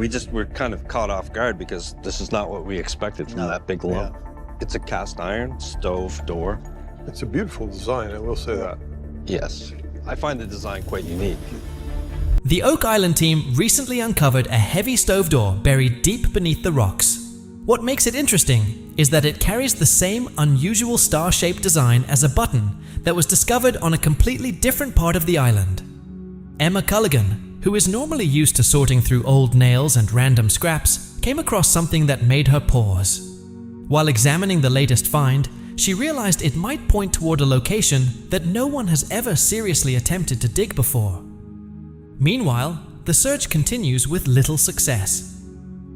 We're kind of caught off guard because this is not what we expected from that big lump. It's a cast iron stove door. It's a beautiful design, I will say that. Yes. I find the design quite unique. The Oak Island team recently uncovered a heavy stove door buried deep beneath the rocks. What makes it interesting is that it carries the same unusual star-shaped design as a button that was discovered on a completely different part of the island. Emma Culligan, who is normally used to sorting through old nails and random scraps, came across something that made her pause. While examining the latest find, she realized it might point toward a location that no one has ever seriously attempted to dig before. Meanwhile, the search continues with little success.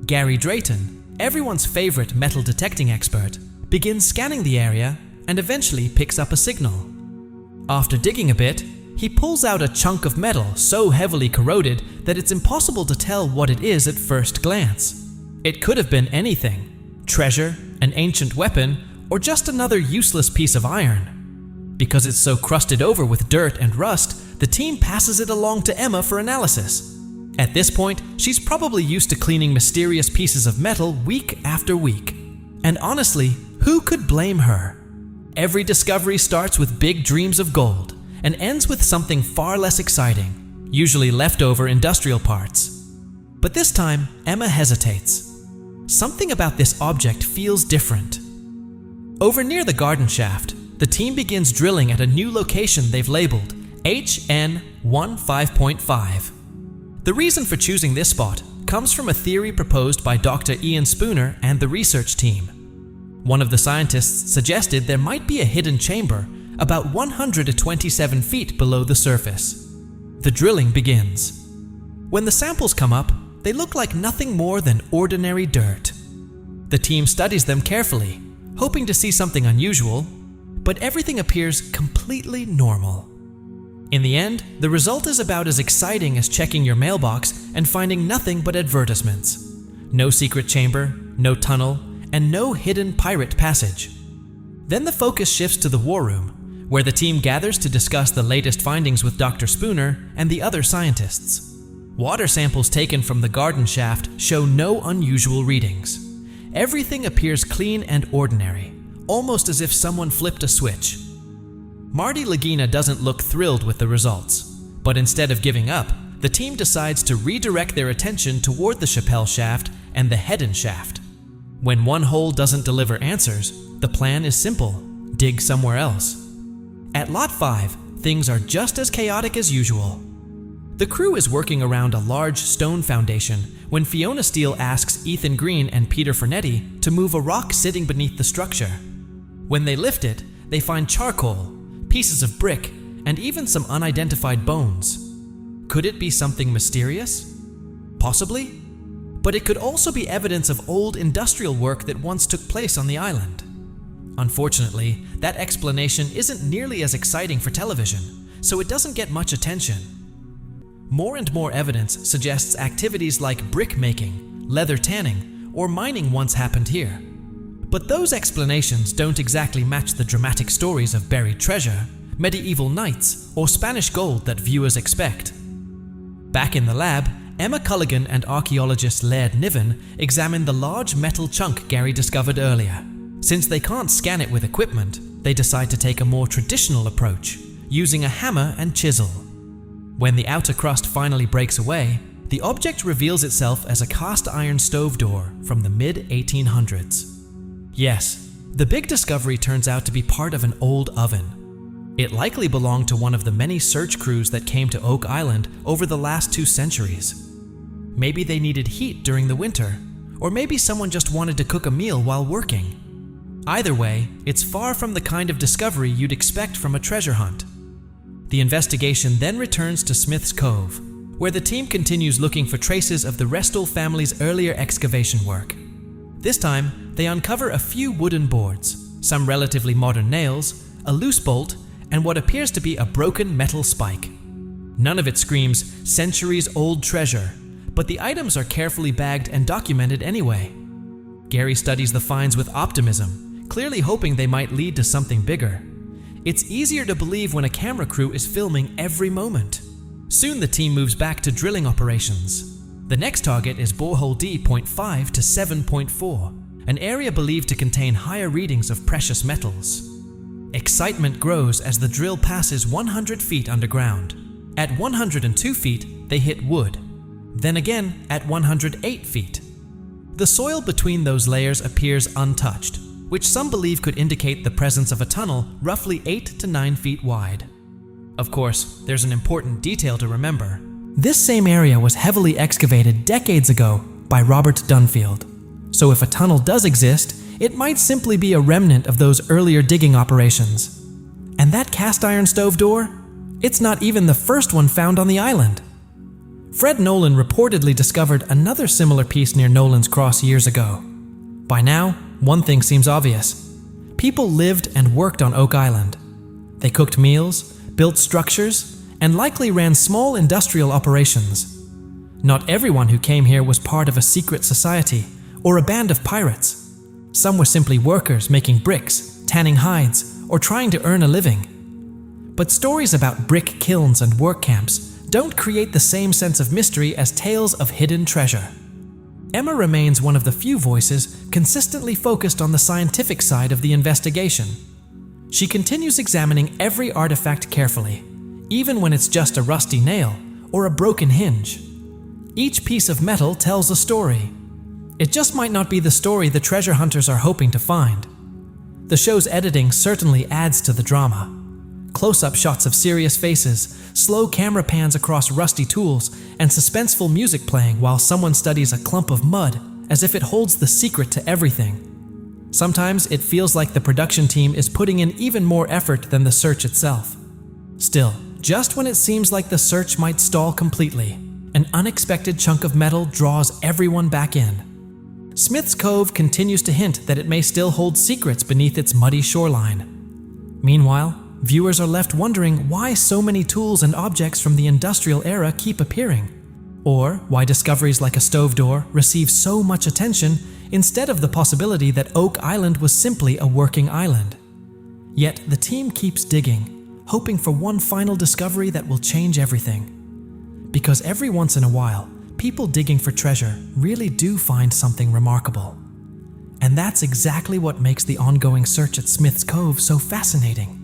Gary Drayton, everyone's favorite metal detecting expert, begins scanning the area and eventually picks up a signal. After digging a bit, he pulls out a chunk of metal so heavily corroded that it's impossible to tell what it is at first glance. It could have been anything: treasure, an ancient weapon, or just another useless piece of iron. Because it's so crusted over with dirt and rust, the team passes it along to Emma for analysis. At this point, she's probably used to cleaning mysterious pieces of metal week after week. And honestly, who could blame her? Every discovery starts with big dreams of gold and ends with something far less exciting, usually leftover industrial parts. But this time, Emma hesitates. Something about this object feels different. Over near the garden shaft, the team begins drilling at a new location they've labeled HN 15.5. The reason for choosing this spot comes from a theory proposed by Dr. Ian Spooner and the research team. One of the scientists suggested there might be a hidden chamber about 127 feet below the surface. The drilling begins. When the samples come up, they look like nothing more than ordinary dirt. The team studies them carefully, hoping to see something unusual, but everything appears completely normal. In the end, the result is about as exciting as checking your mailbox and finding nothing but advertisements. No secret chamber, no tunnel, and no hidden pirate passage. Then the focus shifts to the war room, where the team gathers to discuss the latest findings with Dr. Spooner and the other scientists. Water samples taken from the garden shaft show no unusual readings. Everything appears clean and ordinary, almost as if someone flipped a switch. Marty Lagina doesn't look thrilled with the results, but instead of giving up, the team decides to redirect their attention toward the Chappelle shaft and the Hedden shaft. When one hole doesn't deliver answers, the plan is simple: dig somewhere else. At Lot 5, things are just as chaotic as usual. The crew is working around a large stone foundation when Fiona Steele asks Ethan Green and Peter Fernetti to move a rock sitting beneath the structure. When they lift it, they find charcoal, pieces of brick, and even some unidentified bones. Could it be something mysterious? Possibly. But it could also be evidence of old industrial work that once took place on the island. Unfortunately, that explanation isn't nearly as exciting for television, so it doesn't get much attention. More and more evidence suggests activities like brick making, leather tanning, or mining once happened here. But those explanations don't exactly match the dramatic stories of buried treasure, medieval knights, or Spanish gold that viewers expect. Back in the lab, Emma Culligan and archaeologist Laird Niven examine the large metal chunk Gary discovered earlier. Since they can't scan it with equipment, they decide to take a more traditional approach, using a hammer and chisel. When the outer crust finally breaks away, the object reveals itself as a cast iron stove door from the mid-1800s. Yes, the big discovery turns out to be part of an old oven. It likely belonged to one of the many search crews that came to Oak Island over the last 2 centuries. Maybe they needed heat during the winter, or maybe someone just wanted to cook a meal while working. Either way, it's far from the kind of discovery you'd expect from a treasure hunt. The investigation then returns to Smith's Cove, where the team continues looking for traces of the Restall family's earlier excavation work. This time, they uncover a few wooden boards, some relatively modern nails, a loose bolt, and what appears to be a broken metal spike. None of it screams centuries-old treasure, but the items are carefully bagged and documented anyway. Gary studies the finds with optimism, clearly hoping they might lead to something bigger. It's easier to believe when a camera crew is filming every moment. Soon the team moves back to drilling operations. The next target is Borehole D.5 to 7.4, an area believed to contain higher readings of precious metals. Excitement grows as the drill passes 100 feet underground. At 102 feet, they hit wood. Then again at 108 feet. The soil between those layers appears untouched, which some believe could indicate the presence of a tunnel roughly 8 to 9 feet wide. Of course, there's an important detail to remember. This same area was heavily excavated decades ago by Robert Dunfield. So if a tunnel does exist, it might simply be a remnant of those earlier digging operations. And that cast iron stove door? It's not even the first one found on the island. Fred Nolan reportedly discovered another similar piece near Nolan's Cross years ago. By now, one thing seems obvious. People lived and worked on Oak Island. They cooked meals, built structures, and likely ran small industrial operations. Not everyone who came here was part of a secret society or a band of pirates. Some were simply workers making bricks, tanning hides, or trying to earn a living. But stories about brick kilns and work camps don't create the same sense of mystery as tales of hidden treasure. Emma remains one of the few voices consistently focused on the scientific side of the investigation. She continues examining every artifact carefully, even when it's just a rusty nail or a broken hinge. Each piece of metal tells a story. It just might not be the story the treasure hunters are hoping to find. The show's editing certainly adds to the drama. Close-up shots of serious faces, slow camera pans across rusty tools, and suspenseful music playing while someone studies a clump of mud as if it holds the secret to everything. Sometimes it feels like the production team is putting in even more effort than the search itself. Still, just when it seems like the search might stall completely, an unexpected chunk of metal draws everyone back in. Smith's Cove continues to hint that it may still hold secrets beneath its muddy shoreline. Meanwhile, viewers are left wondering why so many tools and objects from the industrial era keep appearing, or why discoveries like a stove door receive so much attention instead of the possibility that Oak Island was simply a working island. Yet the team keeps digging, hoping for one final discovery that will change everything. Because every once in a while, people digging for treasure really do find something remarkable. And that's exactly what makes the ongoing search at Smith's Cove so fascinating.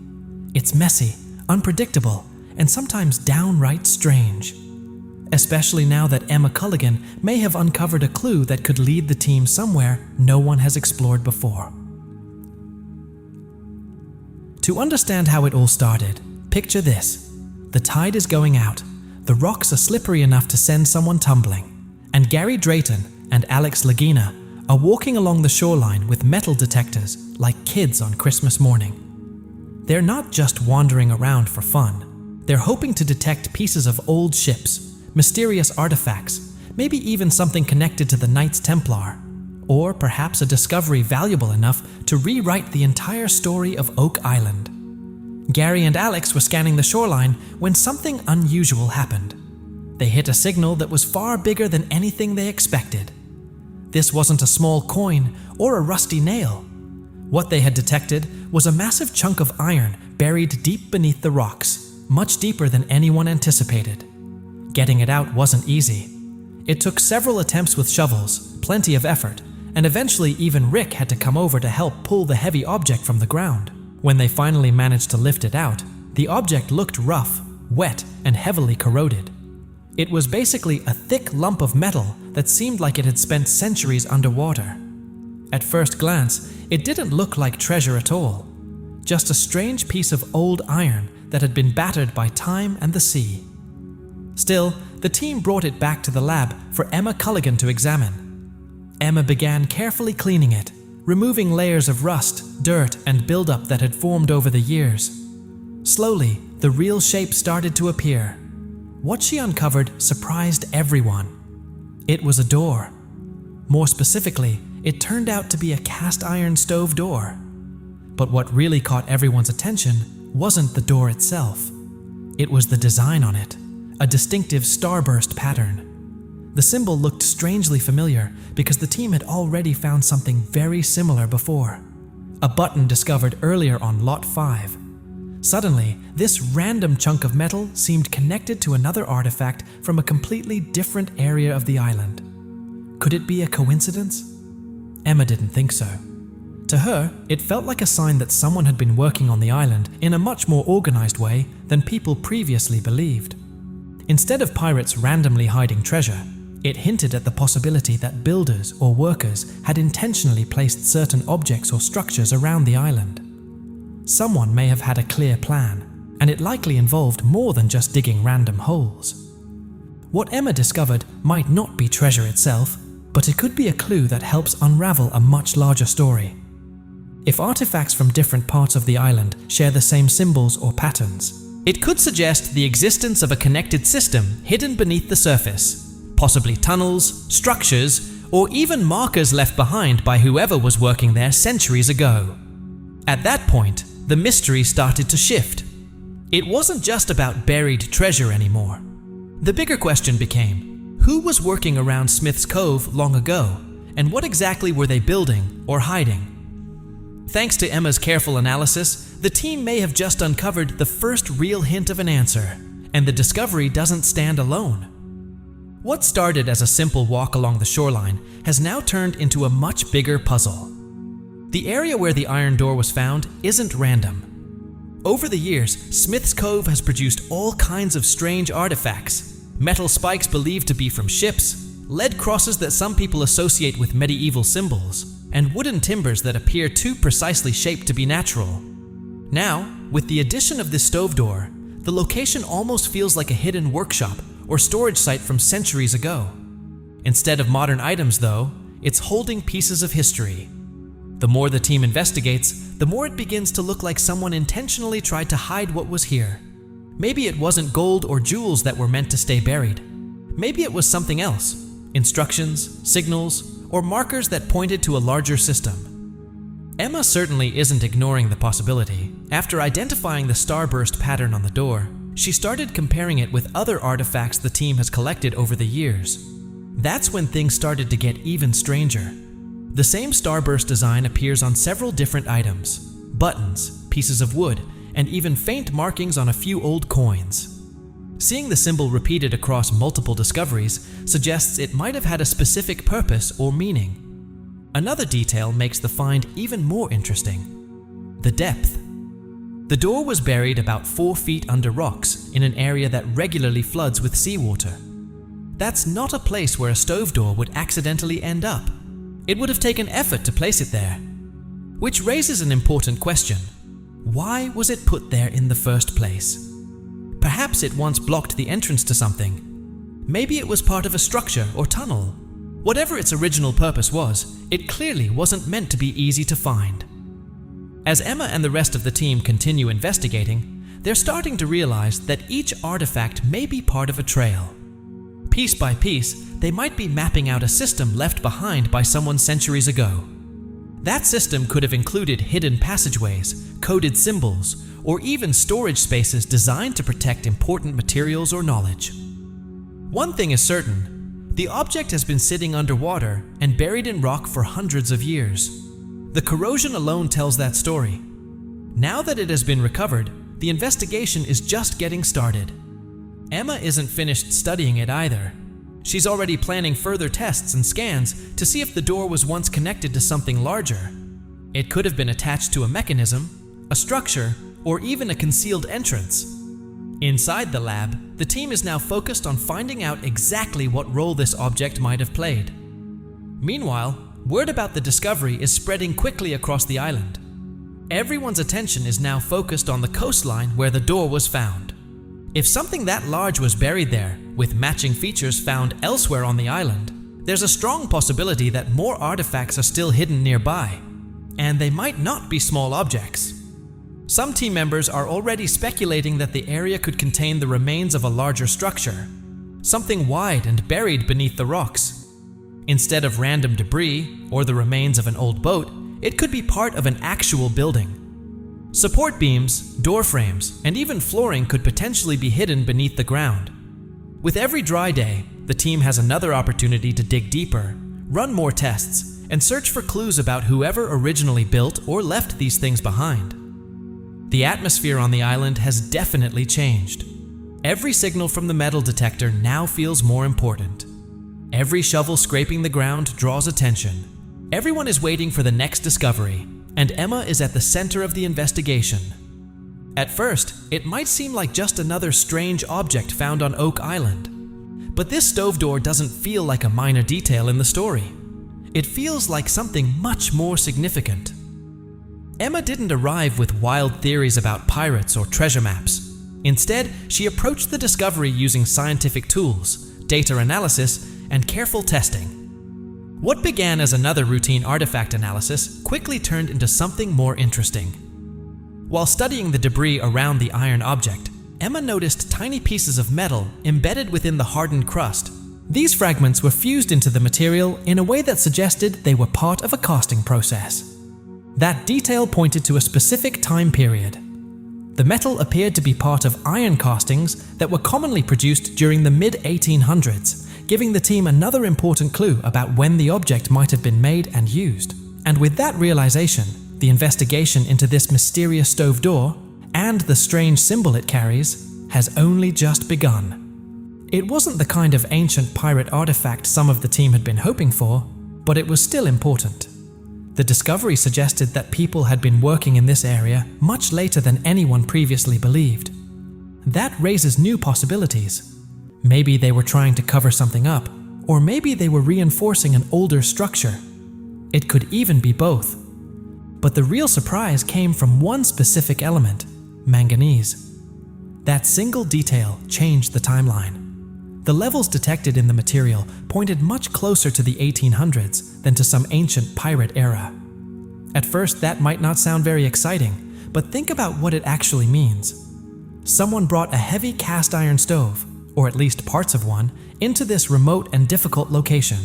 It's messy, unpredictable, and sometimes downright strange. Especially now that Emma Culligan may have uncovered a clue that could lead the team somewhere no one has explored before. To understand how it all started, picture this. The tide is going out, the rocks are slippery enough to send someone tumbling, and Gary Drayton and Alex Lagina are walking along the shoreline with metal detectors like kids on Christmas morning. They're not just wandering around for fun. They're hoping to detect pieces of old ships, mysterious artifacts, maybe even something connected to the Knights Templar, or perhaps a discovery valuable enough to rewrite the entire story of Oak Island. Gary and Alex were scanning the shoreline when something unusual happened. They hit a signal that was far bigger than anything they expected. This wasn't a small coin or a rusty nail. What they had detected was a massive chunk of iron buried deep beneath the rocks, much deeper than anyone anticipated. Getting it out wasn't easy. It took several attempts with shovels, plenty of effort, and eventually even Rick had to come over to help pull the heavy object from the ground. When they finally managed to lift it out, the object looked rough, wet, and heavily corroded. It was basically a thick lump of metal that seemed like it had spent centuries underwater. At first glance, it didn't look like treasure at all. Just a strange piece of old iron that had been battered by time and the sea. Still, the team brought it back to the lab for Emma Culligan to examine. Emma began carefully cleaning it, removing layers of rust, dirt, and buildup that had formed over the years. Slowly, the real shape started to appear. What she uncovered surprised everyone. It was a door. More specifically, it turned out to be a cast iron stove door. But what really caught everyone's attention wasn't the door itself. It was the design on it, a distinctive starburst pattern. The symbol looked strangely familiar because the team had already found something very similar before. A button discovered earlier on Lot 5. Suddenly, this random chunk of metal seemed connected to another artifact from a completely different area of the island. Could it be a coincidence? Emma didn't think so. To her, it felt like a sign that someone had been working on the island in a much more organized way than people previously believed. Instead of pirates randomly hiding treasure, it hinted at the possibility that builders or workers had intentionally placed certain objects or structures around the island. Someone may have had a clear plan, and it likely involved more than just digging random holes. What Emma discovered might not be treasure itself, but it could be a clue that helps unravel a much larger story. If artifacts from different parts of the island share the same symbols or patterns, it could suggest the existence of a connected system hidden beneath the surface, possibly tunnels, structures, or even markers left behind by whoever was working there centuries ago. At that point, the mystery started to shift. It wasn't just about buried treasure anymore. The bigger question became, who was working around Smith's Cove long ago, and what exactly were they building or hiding? Thanks to Emma's careful analysis, the team may have just uncovered the first real hint of an answer, and the discovery doesn't stand alone. What started as a simple walk along the shoreline has now turned into a much bigger puzzle. The area where the iron door was found isn't random. Over the years, Smith's Cove has produced all kinds of strange artifacts. Metal spikes believed to be from ships, lead crosses that some people associate with medieval symbols, and wooden timbers that appear too precisely shaped to be natural. Now, with the addition of this stove door, the location almost feels like a hidden workshop or storage site from centuries ago. Instead of modern items, though, it's holding pieces of history. The more the team investigates, the more it begins to look like someone intentionally tried to hide what was here. Maybe it wasn't gold or jewels that were meant to stay buried. Maybe it was something else: instructions, signals, or markers that pointed to a larger system. Emma certainly isn't ignoring the possibility. After identifying the starburst pattern on the door, she started comparing it with other artifacts the team has collected over the years. That's when things started to get even stranger. The same starburst design appears on several different items: buttons, pieces of wood, and even faint markings on a few old coins. Seeing the symbol repeated across multiple discoveries suggests it might have had a specific purpose or meaning. Another detail makes the find even more interesting: the depth. The door was buried about 4 feet under rocks in an area that regularly floods with seawater. That's not a place where a stove door would accidentally end up. It would have taken effort to place it there. Which raises an important question. Why was it put there in the first place? Perhaps it once blocked the entrance to something. Maybe it was part of a structure or tunnel. Whatever its original purpose was, it clearly wasn't meant to be easy to find. As Emma and the rest of the team continue investigating, they're starting to realize that each artifact may be part of a trail. Piece by piece, they might be mapping out a system left behind by someone centuries ago. That system could have included hidden passageways, coded symbols, or even storage spaces designed to protect important materials or knowledge. One thing is certain: the object has been sitting underwater and buried in rock for hundreds of years. The corrosion alone tells that story. Now that it has been recovered, the investigation is just getting started. Emma isn't finished studying it either. She's already planning further tests and scans to see if the door was once connected to something larger. It could have been attached to a mechanism, a structure, or even a concealed entrance. Inside the lab, the team is now focused on finding out exactly what role this object might have played. Meanwhile, word about the discovery is spreading quickly across the island. Everyone's attention is now focused on the coastline where the door was found. If something that large was buried there, with matching features found elsewhere on the island, there's a strong possibility that more artifacts are still hidden nearby, and they might not be small objects. Some team members are already speculating that the area could contain the remains of a larger structure, something wide and buried beneath the rocks. Instead of random debris or the remains of an old boat, it could be part of an actual building. Support beams, door frames, and even flooring could potentially be hidden beneath the ground. With every dry day, the team has another opportunity to dig deeper, run more tests, and search for clues about whoever originally built or left these things behind. The atmosphere on the island has definitely changed. Every signal from the metal detector now feels more important. Every shovel scraping the ground draws attention. Everyone is waiting for the next discovery, and Emma is at the center of the investigation. At first, it might seem like just another strange object found on Oak Island. But this stove door doesn't feel like a minor detail in the story. It feels like something much more significant. Emma didn't arrive with wild theories about pirates or treasure maps. Instead, she approached the discovery using scientific tools, data analysis, and careful testing. What began as another routine artifact analysis quickly turned into something more interesting. While studying the debris around the iron object, Emma noticed tiny pieces of metal embedded within the hardened crust. These fragments were fused into the material in a way that suggested they were part of a casting process. That detail pointed to a specific time period. The metal appeared to be part of iron castings that were commonly produced during the mid-1800s, giving the team another important clue about when the object might have been made and used. And with that realization, the investigation into this mysterious stove door, and the strange symbol it carries, has only just begun. It wasn't the kind of ancient pirate artifact some of the team had been hoping for, but it was still important. The discovery suggested that people had been working in this area much later than anyone previously believed. That raises new possibilities. Maybe they were trying to cover something up, or maybe they were reinforcing an older structure. It could even be both. But the real surprise came from one specific element: manganese. That single detail changed the timeline. The levels detected in the material pointed much closer to the 1800s than to some ancient pirate era. At first, that might not sound very exciting, but think about what it actually means. Someone brought a heavy cast iron stove, or at least parts of one, into this remote and difficult location.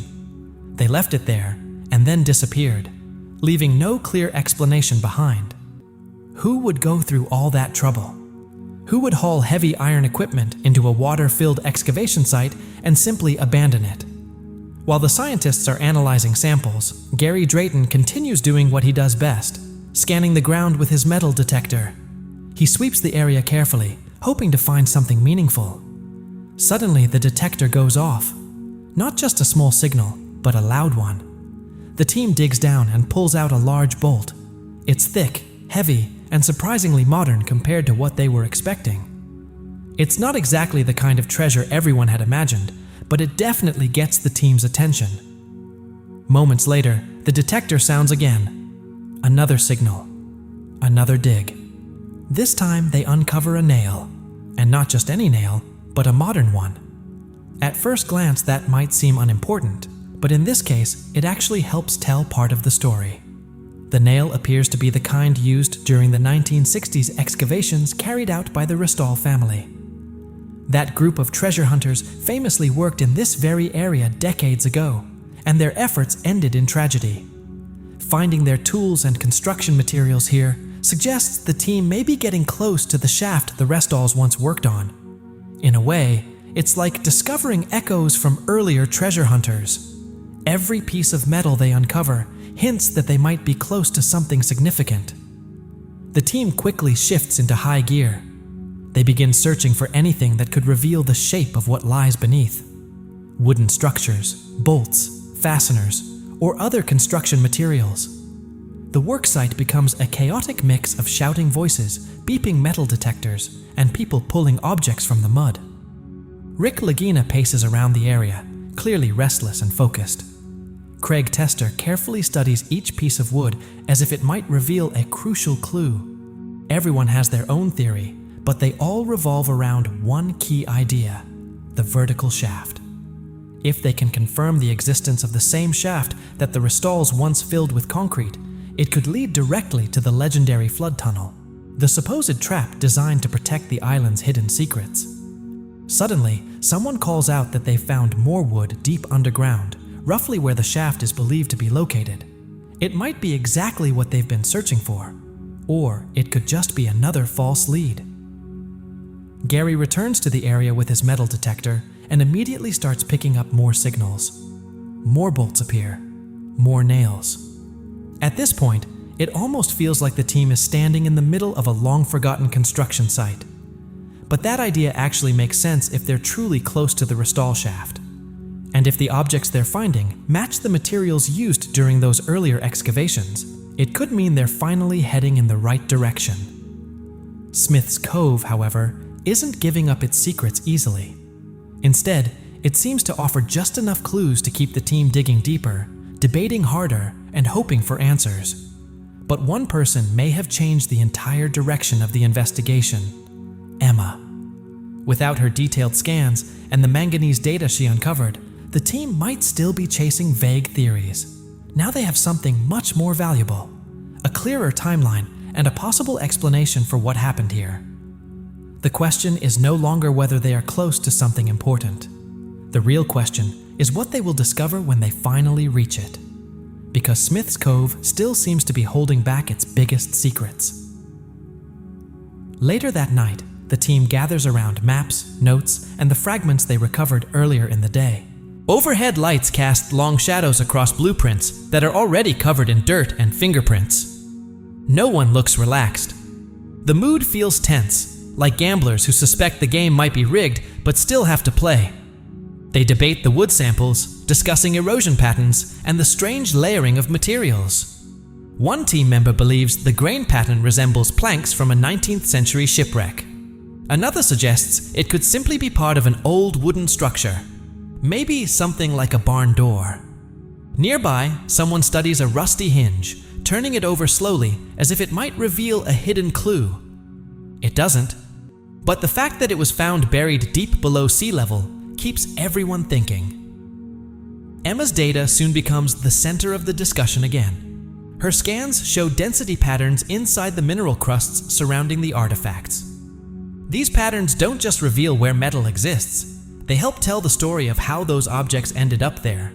They left it there and then disappeared, leaving no clear explanation behind. Who would go through all that trouble? Who would haul heavy iron equipment into a water-filled excavation site and simply abandon it? While the scientists are analyzing samples, Gary Drayton continues doing what he does best, scanning the ground with his metal detector. He sweeps the area carefully, hoping to find something meaningful. Suddenly, the detector goes off. Not just a small signal, but a loud one. The team digs down and pulls out a large bolt. It's thick, heavy, and surprisingly modern compared to what they were expecting. It's not exactly the kind of treasure everyone had imagined, but it definitely gets the team's attention. Moments later, the detector sounds again. Another signal. Another dig. This time they uncover a nail. And not just any nail, but a modern one. At first glance, that might seem unimportant, but in this case, it actually helps tell part of the story. The nail appears to be the kind used during the 1960s excavations carried out by the Restall family. That group of treasure hunters famously worked in this very area decades ago, and their efforts ended in tragedy. Finding their tools and construction materials here suggests the team may be getting close to the shaft the Restalls once worked on. In a way, it's like discovering echoes from earlier treasure hunters. Every piece of metal they uncover hints that they might be close to something significant. The team quickly shifts into high gear. They begin searching for anything that could reveal the shape of what lies beneath. Wooden structures, bolts, fasteners, or other construction materials. The worksite becomes a chaotic mix of shouting voices, beeping metal detectors, and people pulling objects from the mud. Rick Lagina paces around the area, clearly restless and focused. Craig Tester carefully studies each piece of wood as if it might reveal a crucial clue. Everyone has their own theory, but they all revolve around one key idea: the vertical shaft. If they can confirm the existence of the same shaft that the Restalls once filled with concrete, it could lead directly to the legendary flood tunnel, the supposed trap designed to protect the island's hidden secrets. Suddenly, someone calls out that they found more wood deep underground, roughly where the shaft is believed to be located. It might be exactly what they've been searching for, or it could just be another false lead. Gary returns to the area with his metal detector and immediately starts picking up more signals. More bolts appear, more nails. At this point, it almost feels like the team is standing in the middle of a long-forgotten construction site. But that idea actually makes sense if they're truly close to the Restall shaft. And if the objects they're finding match the materials used during those earlier excavations, it could mean they're finally heading in the right direction. Smith's Cove, however, isn't giving up its secrets easily. Instead, it seems to offer just enough clues to keep the team digging deeper, debating harder, and hoping for answers. But one person may have changed the entire direction of the investigation: Emma. Without her detailed scans and the manganese data she uncovered, the team might still be chasing vague theories. Now they have something much more valuable: a clearer timeline and a possible explanation for what happened here. The question is no longer whether they are close to something important. The real question is what they will discover when they finally reach it. Because Smith's Cove still seems to be holding back its biggest secrets. Later that night, the team gathers around maps, notes, and the fragments they recovered earlier in the day. Overhead lights cast long shadows across blueprints that are already covered in dirt and fingerprints. No one looks relaxed. The mood feels tense, like gamblers who suspect the game might be rigged but still have to play. They debate the wood samples, discussing erosion patterns and the strange layering of materials. One team member believes the grain pattern resembles planks from a 19th century shipwreck. Another suggests it could simply be part of an old wooden structure, maybe something like a barn door. Nearby, someone studies a rusty hinge, turning it over slowly as if it might reveal a hidden clue. It doesn't, but the fact that it was found buried deep below sea level keeps everyone thinking. Emma's data soon becomes the center of the discussion again. Her scans show density patterns inside the mineral crusts surrounding the artifacts. These patterns don't just reveal where metal exists, they help tell the story of how those objects ended up there.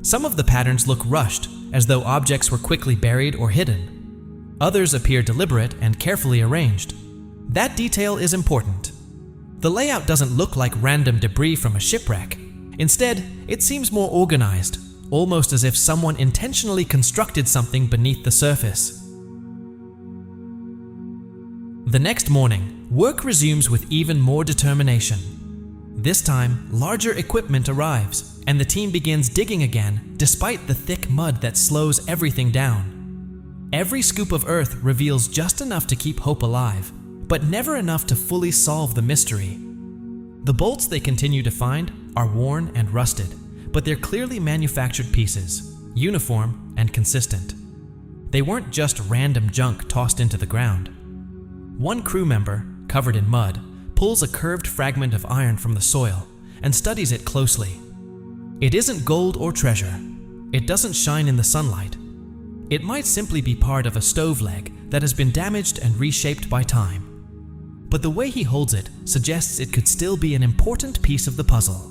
Some of the patterns look rushed, as though objects were quickly buried or hidden. Others appear deliberate and carefully arranged. That detail is important. The layout doesn't look like random debris from a shipwreck. Instead, it seems more organized, almost as if someone intentionally constructed something beneath the surface. The next morning, work resumes with even more determination. This time, larger equipment arrives, and the team begins digging again, despite the thick mud that slows everything down. Every scoop of earth reveals just enough to keep hope alive, but never enough to fully solve the mystery. The bolts they continue to find are worn and rusted, but they're clearly manufactured pieces, uniform and consistent. They weren't just random junk tossed into the ground. One crew member, covered in mud, pulls a curved fragment of iron from the soil and studies it closely. It isn't gold or treasure. It doesn't shine in the sunlight. It might simply be part of a stove leg that has been damaged and reshaped by time. But the way he holds it suggests it could still be an important piece of the puzzle.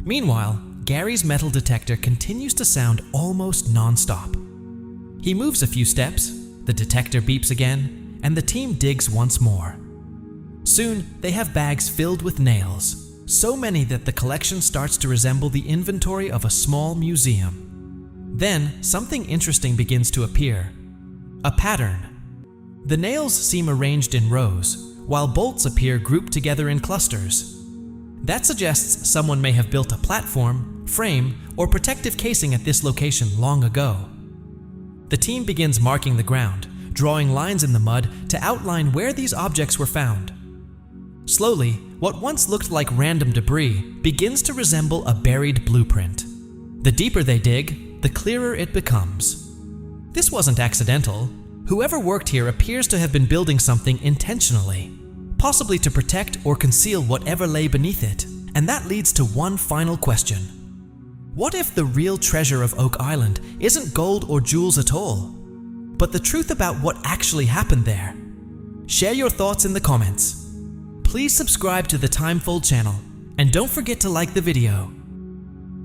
Meanwhile, Gary's metal detector continues to sound almost non-stop. He moves a few steps, the detector beeps again, and the team digs once more. Soon, they have bags filled with nails, so many that the collection starts to resemble the inventory of a small museum. Then, something interesting begins to appear: a pattern. The nails seem arranged in rows, while bolts appear grouped together in clusters. That suggests someone may have built a platform, frame, or protective casing at this location long ago. The team begins marking the ground, drawing lines in the mud to outline where these objects were found. Slowly, what once looked like random debris begins to resemble a buried blueprint. The deeper they dig, the clearer it becomes. This wasn't accidental. Whoever worked here appears to have been building something intentionally, possibly to protect or conceal whatever lay beneath it. And that leads to one final question. What if the real treasure of Oak Island isn't gold or jewels at all, but the truth about what actually happened there? Share your thoughts in the comments. Please subscribe to the Timefold channel, and don't forget to like the video.